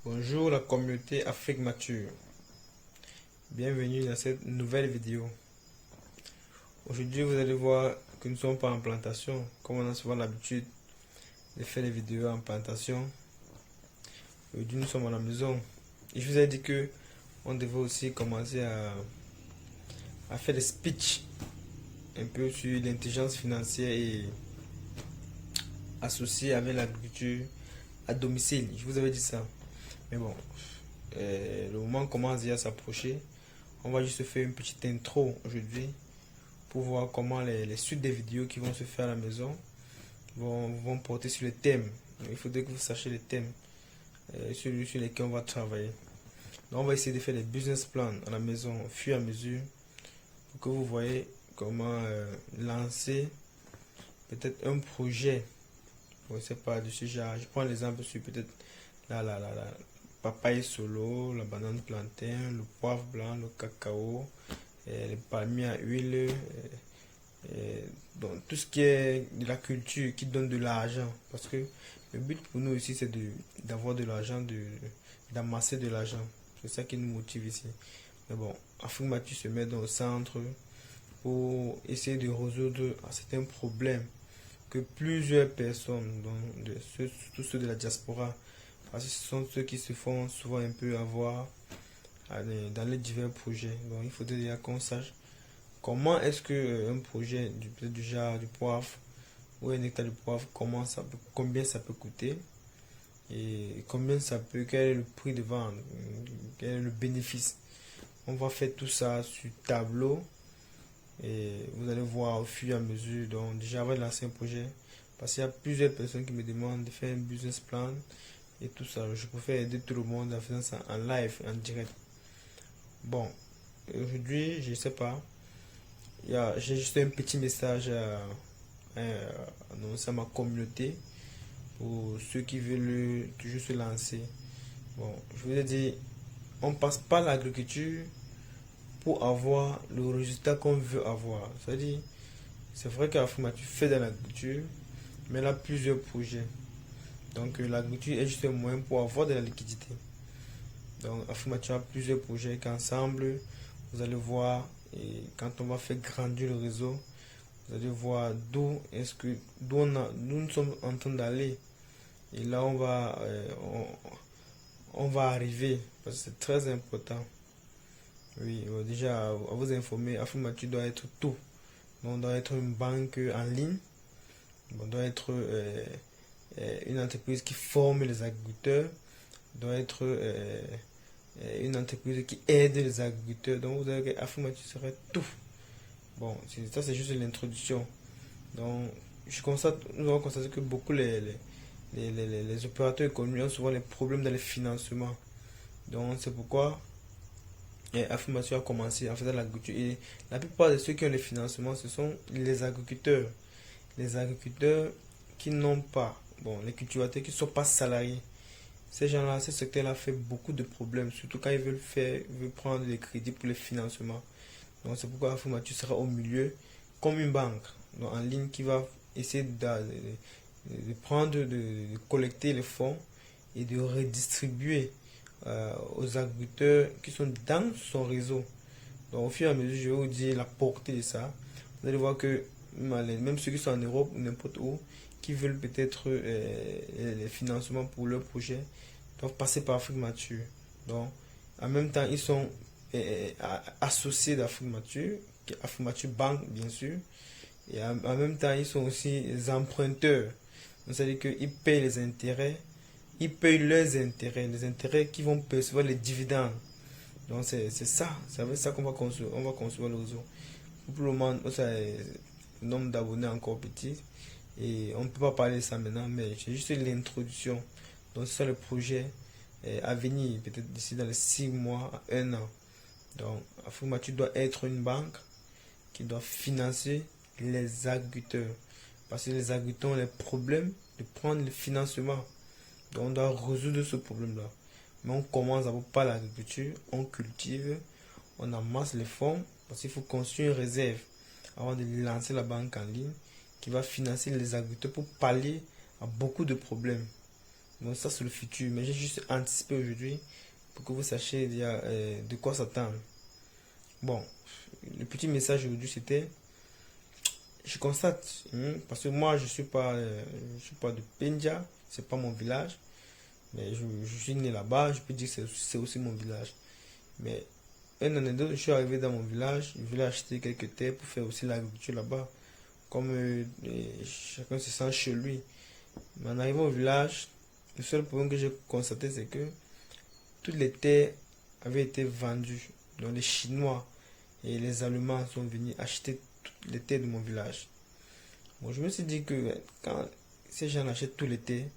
Bonjour la communauté Afrique Mature. Bienvenue dans cette nouvelle vidéo. Aujourd'hui, vous allez voir que nous ne sommes pas en plantation, comme on a souvent l'habitude de faire des vidéos en plantation. Aujourd'hui, nous sommes à la maison. Et je vous ai dit que on devait aussi commencer à faire des speeches un peu sur l'intelligence financière et associée avec l'agriculture à domicile. Je vous avais dit ça. Mais bon, le moment commence déjà à s'approcher. On va juste faire une petite intro aujourd'hui pour voir comment les suites des vidéos qui vont se faire à la maison vont porter sur les thèmes. Il faudrait que vous sachiez les thèmes sur lesquels on va travailler. Donc on va essayer de faire des business plans à la maison au fur et à mesure pour que vous voyez comment lancer peut-être un projet. Je ne sais pas, de ce genre. Je prends l'exemple sur peut-être la papaye solo, la banane plantain, le poivre blanc, le cacao, les palmiers à huile, donc tout ce qui est de la culture qui donne de l'argent. Parce que le but pour nous ici, c'est d'avoir de l'argent, d'amasser de l'argent. C'est ça qui nous motive ici. Mais bon, Afrique Mature se met dans le centre pour essayer de résoudre certains problèmes que plusieurs personnes, donc tous ceux de la diaspora, parce que ce sont ceux qui se font souvent un peu avoir dans les divers projets. Donc il faudrait déjà qu'on sache comment est-ce que un projet du genre du poivre ou un hectare de poivre, combien ça peut coûter et quel est le prix de vente, quel est le bénéfice. On va faire tout ça sur tableau et vous allez voir au fur et à mesure. Donc déjà avant de lancer un projet, parce qu'il y a plusieurs personnes qui me demandent de faire un business plan et tout ça. Je préfère aider tout le monde en faisant ça en live, en direct. Bon, aujourd'hui, je sais pas, j'ai juste un petit message à annoncer à ma communauté pour ceux qui veulent toujours se lancer. Bon, je vous ai dit, on passe pas l'agriculture pour avoir le résultat qu'on veut avoir. C'est-à-dire, c'est vrai qu'Afrique tu fais de l'agriculture, mais elle a plusieurs projets. Donc l'agriculture est juste un moyen pour avoir de la liquidité. Donc Afrique tu a plusieurs projets qu'ensemble, vous allez voir, et quand on va faire grandir le réseau, vous allez voir d'où nous sommes en train d'aller. Et là, on va arriver, parce que c'est très important. Oui, déjà, à vous informer, Afrique doit être tout. Donc, on doit être une banque en ligne, on doit être une entreprise qui forme les agriculteurs, doit être une entreprise qui aide les agriculteurs. Donc, vous avez Afrique serait tout. Bon, ça c'est juste l'introduction. Donc, nous avons constaté que beaucoup les opérateurs économiques ont souvent les problèmes dans les financements. Donc, c'est pourquoi Affirmation a commencé en faisant l'agriculture. Et la plupart de ceux qui ont les financements, ce sont les agriculteurs. Les agriculteurs qui n'ont pas, bon, les cultivateurs qui ne sont pas salariés. Ces gens-là, ce secteur-là fait beaucoup de problèmes, surtout quand veulent prendre des crédits pour les financements. Donc, c'est pourquoi Affirmation sera au milieu, comme une banque, donc en ligne qui va essayer de prendre, de collecter les fonds et de redistribuer aux agriculteurs qui sont dans son réseau. Donc au fur et à mesure, je vais vous dire la portée de ça. Vous allez voir que même ceux qui sont en Europe ou n'importe où, qui veulent peut-être les financements pour leur projet, doivent passer par Afrique Mature. Donc en même temps, ils sont associés d'Afrique Mature, Afrique Mature Bank bien sûr, et en même temps, ils sont aussi les emprunteurs. C'est-à-dire qu'ils payent les intérêts, ils payent leurs intérêts, les intérêts qui vont percevoir les dividendes. Donc c'est avec ça qu'on va construire, on va construire le réseau. Pour le moment, le nombre d'abonnés est encore petit et on ne peut pas parler de ça maintenant, mais c'est juste l'introduction. Donc c'est ça le projet à venir, peut-être d'ici dans les 6 mois à 1 an. Donc Afrique doit être une banque qui doit financer les agriculteurs. Parce que les agriculteurs ont les problèmes de prendre le financement. Donc on doit résoudre ce problème-là. Mais on commence d'abord par l'agriculture, on cultive, on amasse les fonds, parce qu'il faut construire une réserve avant de lancer la banque en ligne qui va financer les agriculteurs pour pallier à beaucoup de problèmes. Bon, ça c'est le futur, mais j'ai juste anticipé aujourd'hui pour que vous sachiez de quoi s'attendre. Bon, le petit message aujourd'hui c'était, je constate, parce que moi je suis pas de Pendia, c'est pas mon village, mais je suis né là-bas, je peux dire que c'est aussi mon village. Mais un anecdote, je suis arrivé dans mon village, je voulais acheter quelques terres pour faire aussi l'agriculture là-bas, comme chacun se sent chez lui. Mais en arrivant au village, le seul problème que j'ai constaté, c'est que toutes les terres avaient été vendues. Donc les Chinois et les Allemands sont venus acheter toutes les terres de mon village. Bon, je me suis dit que quand ces gens achètent tous les terres,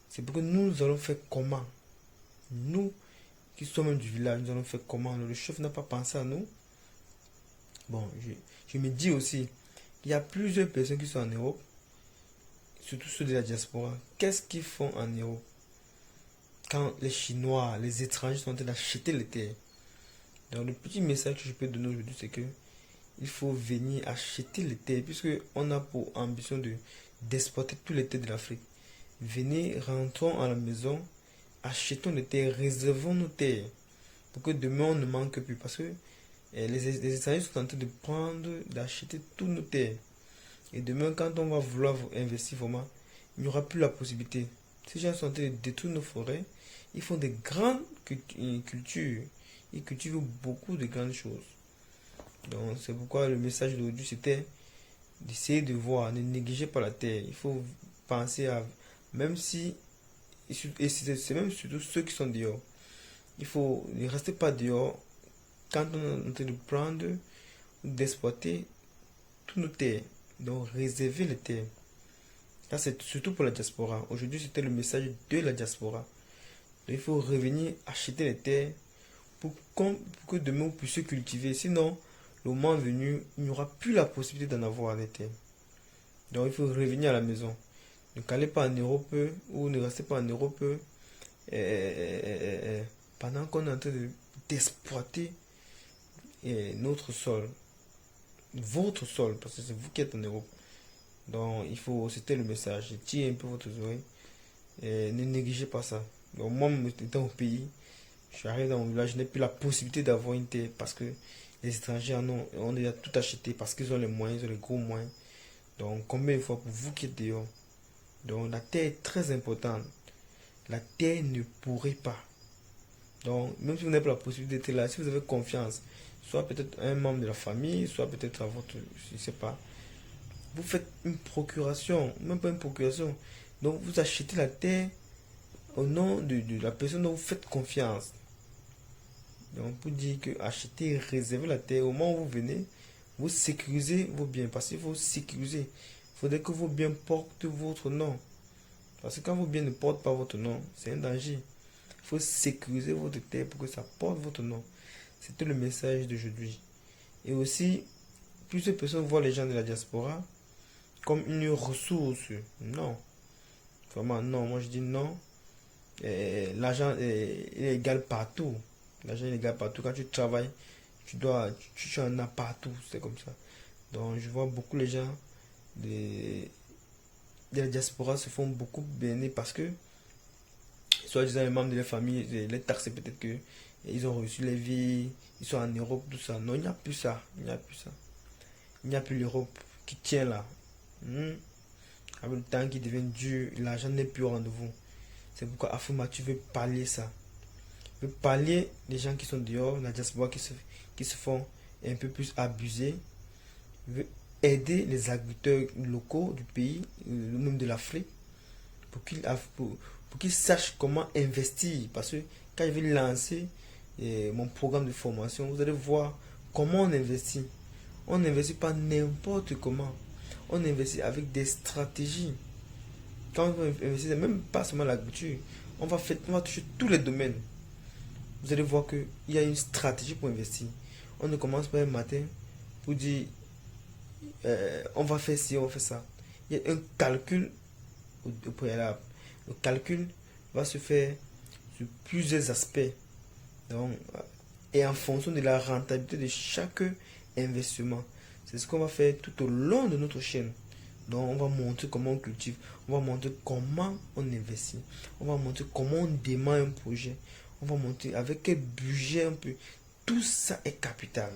c'est pour que nous allons faire comment? Nous qui sommes du village, nous allons faire comment? Le chef n'a pas pensé à nous. Bon, je me dis aussi, il y a plusieurs personnes qui sont en Europe, surtout ceux de la diaspora. Qu'est-ce qu'ils font en Europe quand les Chinois, les étrangers sont en train d'acheter les terres? Donc le petit message que je peux donner aujourd'hui, c'est que il faut venir acheter les terres, puisque on a pour ambition d'exporter tous les terres de l'Afrique. Venez, rentrons à la maison, achetons les terres, réservons nos terres, pour que demain on ne manque plus, parce que les étrangers sont en train de prendre, d'acheter tous nos terres. Et demain, quand on va vouloir investir vraiment, il n'y aura plus la possibilité. Ces gens sont en train de détruire nos forêts. Ils font des grandes cultures. Ils cultivent beaucoup de grandes choses. Donc, c'est pourquoi le message d'aujourd'hui, c'était d'essayer de voir, ne négligez pas la terre. Il faut penser à, même si, et c'est même surtout ceux qui sont dehors. Il faut ne rester pas dehors quand on est en train de prendre ou d'exploiter toutes nos terres. Donc, réserver les terres. Ça, c'est surtout pour la diaspora. Aujourd'hui, c'était le message de la diaspora. Donc, il faut revenir acheter les terres pour que demain, vous puissiez cultiver. Sinon, le moment venu, il n'y aura plus la possibilité d'en avoir des terres. Donc, il faut revenir à la maison. Ne calez pas en Europe ou ne restez pas en Europe pendant qu'on est en train d'exploiter notre sol. Votre sol, parce que c'est vous qui êtes en Europe. Donc, il faut, c'était le message. Tirez un peu votre oreille et ne négligez pas ça. Donc, moi, étant au pays, je suis arrivé dans mon village, je n'ai plus la possibilité d'avoir une terre parce que les étrangers ont déjà tout acheté parce qu'ils ont les moyens, ils ont les gros moyens. Donc, combien de fois pour vous qui êtes dehors? Donc, la terre est très importante. La terre ne pourrit pas. Donc, même si vous n'avez pas la possibilité d'être là, si vous avez confiance, soit peut-être un membre de la famille, soit peut-être à votre, je ne sais pas, vous faites une procuration, même pas une procuration. Donc, vous achetez la terre au nom de la personne dont vous faites confiance. Donc, pour dire que acheter, réserver la terre, au moment où vous venez, vous sécurisez vos biens. Parce qu'il faut sécuriser. Il faudrait que vos biens portent votre nom. Parce que quand vos biens ne portent pas votre nom, c'est un danger. Il faut sécuriser votre terre pour que ça porte votre nom. C'était le message d'aujourd'hui. Et aussi, plusieurs personnes voient les gens de la diaspora comme une ressource. Non. Vraiment, non. Moi, je dis non. L'argent est égal partout. L'argent est égal partout. Quand tu travailles, tu en as partout. C'est comme ça. Donc, je vois beaucoup les gens de la diaspora se font beaucoup bénir parce que, soit disant les membres de la famille, les taxes, peut-être que ils ont reçu les vies, ils sont en Europe, tout ça. Non, il n'y a plus ça. Il n'y a plus ça. Il n'y a plus l'Europe qui tient là. Avec le temps qui devient dur, l'argent n'est plus au rendez-vous. C'est pourquoi Afuma, tu veux pallier ça. Tu veux pallier les gens qui sont dehors, la diaspora qui se font un peu plus abuser. Tu veux aider les agriculteurs locaux du pays, même de l'Afrique, pour qu'ils sachent comment investir. Parce que quand je vais lancer mon programme de formation, vous allez voir comment on investit. On n'investit pas n'importe comment. On investit avec des stratégies. Quand on va investir, même pas seulement l'agriculture, on va toucher tous les domaines. Vous allez voir qu'il y a une stratégie pour investir. On ne commence pas un matin pour dire on va faire ci, on va faire ça. Il y a un calcul au préalable. Le calcul va se faire sur plusieurs aspects. Donc, et en fonction de la rentabilité de chaque investissement. C'est ce qu'on va faire tout au long de notre chaîne. Donc, on va montrer comment on cultive, on va montrer comment on investit, on va montrer comment on démarre un projet, on va montrer avec quel budget un peu. Tout ça est capital.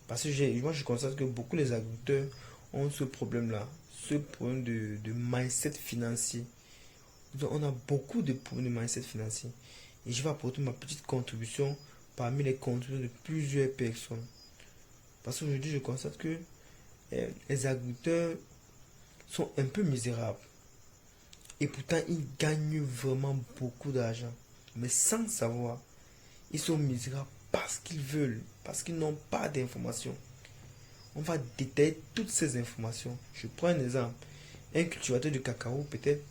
Parce que moi, je constate que beaucoup les agriculteurs ont ce problème-là, ce problème de mindset financier. Donc, on a beaucoup de problèmes de mindset financier. Et je vais apporter ma petite contribution parmi les contributions de plusieurs personnes. Parce qu'aujourd'hui, je constate que les agriculteurs sont un peu misérables. Et pourtant, ils gagnent vraiment beaucoup d'argent. Mais sans savoir, ils sont misérables parce qu'ils veulent, parce qu'ils n'ont pas d'informations. On va détailler toutes ces informations. Je prends un exemple. Un cultivateur de cacao, peut-être,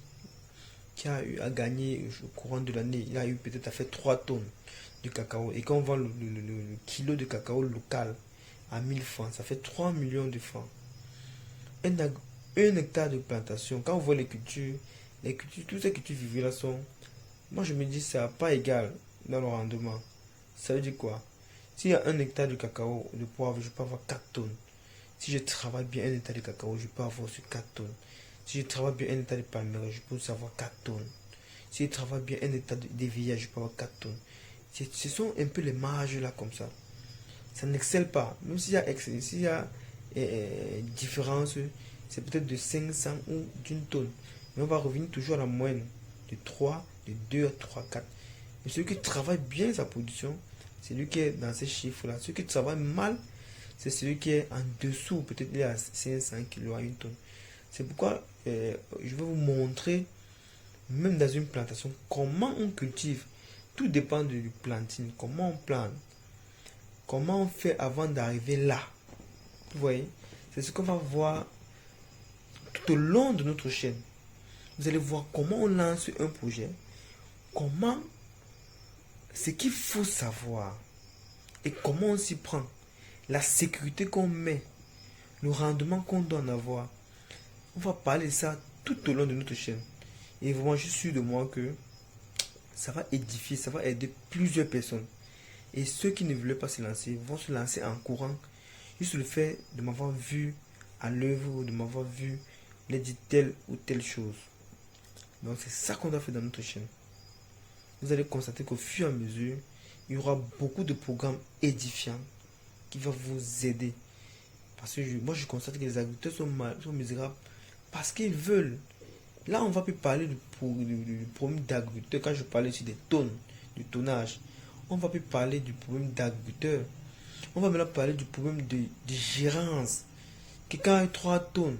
qui a eu à gagner au courant de l'année, il a eu peut-être à faire 3 tonnes de cacao. Et quand on vend le kilo de cacao local à 1000 francs, ça fait 3 millions de francs. Un hectare de plantation, quand on voit les cultures, toutes ces cultures vivées là sont, moi je me dis, ça n'a pas égal dans le rendement. Ça veut dire quoi? S'il y a un hectare de cacao, de poivre, je peux avoir 4 tonnes. Si je travaille bien un hectare de cacao, je peux avoir sur 4 tonnes. Si je travaille bien un hectare de palmier, je peux avoir 4 tonnes. Si je travaille bien un hectare de vieillage, je peux avoir 4 tonnes. Ce sont un peu les marges là comme ça. Ça n'excelle pas. Même s'il y a différence, c'est peut-être de 500 ou d'une tonne. Mais on va revenir toujours à la moyenne de 3, de 2 à 3, 4. Et celui qui travaille bien sa production, c'est lui qui est dans ces chiffres-là. Celui qui travaille mal, c'est celui qui est en dessous. Peut-être il est à 500 kg à une tonne. C'est pourquoi je vais vous montrer, même dans une plantation, comment on cultive. Tout dépend du planting. Comment on plante. Comment on fait avant d'arriver là. Vous voyez, c'est ce qu'on va voir tout au long de notre chaîne. Vous allez voir comment on lance un projet. Comment, ce qu'il faut savoir. Et comment on s'y prend. La sécurité qu'on met. Le rendement qu'on doit en avoir. On va parler de ça tout au long de notre chaîne. Et vraiment, je suis sûr de moi que ça va édifier, ça va aider plusieurs personnes. Et ceux qui ne voulaient pas se lancer vont se lancer en courant. Juste le fait de m'avoir vu à l'œuvre ou de m'avoir vu les dire telle ou telle chose. Donc c'est ça qu'on doit faire dans notre chaîne. Vous allez constater qu'au fur et à mesure, il y aura beaucoup de programmes édifiants qui vont vous aider. Parce que moi je constate que les agriculteurs sont misérables parce qu'ils veulent. Là on va plus parler du problème d'agriculteur. Quand je parlais ici des tonnes, du tonnage, on va plus parler du problème d'agriculteur. On va maintenant parler du problème de gérance. Quelqu'un a 3 tonnes,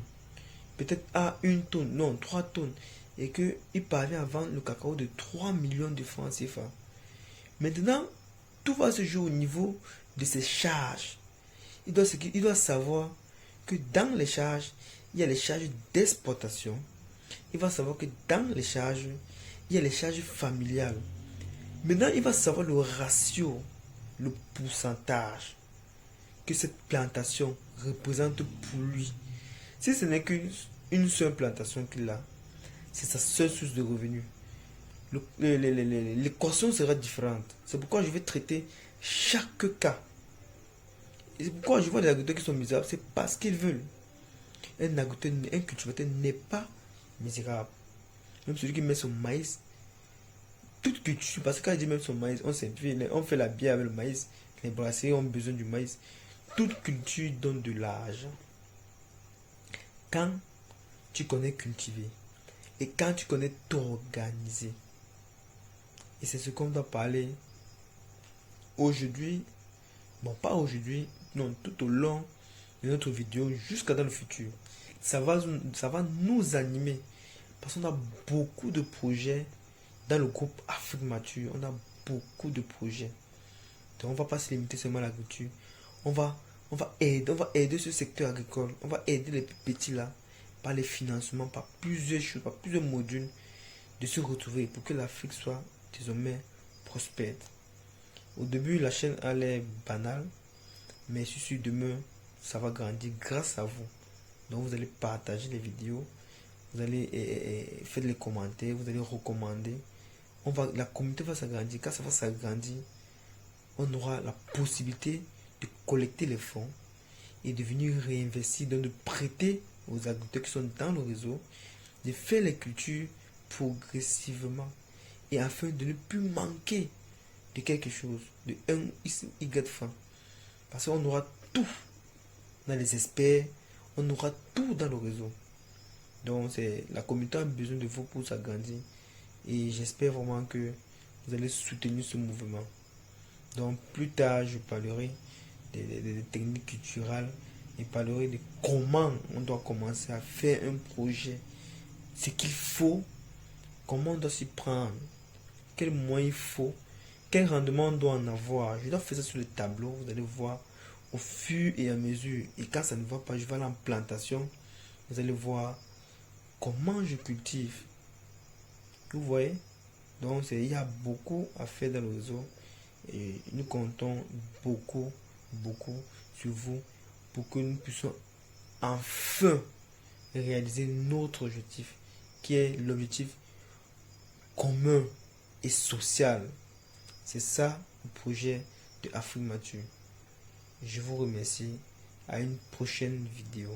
peut-être a 1 tonne, non 3 tonnes, et qu'il parvient à vendre le cacao de 3 millions de francs CFA. Maintenant, tout va se jouer au niveau de ses charges. Il doit savoir que dans les charges, il y a les charges d'exportation. Il va savoir que dans les charges, il y a les charges familiales. Maintenant, il va savoir le ratio, le pourcentage que cette plantation représente pour lui. Si ce n'est qu'une seule plantation qu'il a, c'est sa seule source de revenus. L'équation sera différente. C'est pourquoi je vais traiter chaque cas. Et c'est pourquoi je vois des agriculteurs qui sont misérables, c'est parce qu'ils veulent. Un agriculteur, un cultivateur n'est pas misérable. Même celui qui met son maïs, toute culture, parce que quand je dis même son maïs, on fait la bière avec le maïs, les brasseries ont besoin du maïs. Toute culture donne de l'argent. Quand tu connais cultiver et quand tu connais t'organiser. Et c'est ce qu'on doit parler aujourd'hui. Bon, pas aujourd'hui, non, tout au long de notre vidéo jusqu'à dans le futur. Ça va nous animer. Parce qu'on a beaucoup de projets dans le groupe Afrique Mature. On a beaucoup de projets. Donc on ne va pas se limiter seulement à l'agriculture. On va aider ce secteur agricole. On va aider les petits là par les financements, par plusieurs choses, par plusieurs modules de se retrouver pour que l'Afrique soit désormais prospère. Au début, la chaîne allait banale, mais je suis sûr demain, ça va grandir grâce à vous. Donc vous allez partager les vidéos, vous allez faire les commentaires, vous allez recommander. La communauté va s'agrandir. Quand ça va s'agrandir, on aura la possibilité de collecter les fonds et de venir réinvestir, donc de prêter aux agriculteurs qui sont dans le réseau de faire les cultures progressivement et afin de ne plus manquer de quelque chose, de un Y fin. Parce qu'on aura tout dans les experts, on aura tout dans le réseau. Donc la communauté a besoin de vous pour s'agrandir. Et j'espère vraiment que vous allez soutenir ce mouvement. Donc plus tard, je parlerai des techniques culturelles et parlerai de comment on doit commencer à faire un projet. Ce qu'il faut, comment on doit s'y prendre, quels moyens il faut, quel rendement on doit en avoir. Je dois faire ça sur le tableau, vous allez voir au fur et à mesure. Et quand ça ne va pas, je vais aller en plantation. Vous allez voir comment je cultive. Vous voyez? Donc il y a beaucoup à faire dans le réseau. Et nous comptons beaucoup sur vous pour que nous puissions enfin réaliser notre objectif, qui est l'objectif commun et social. C'est ça le projet de Afrique Mature. Je vous remercie. À une prochaine vidéo.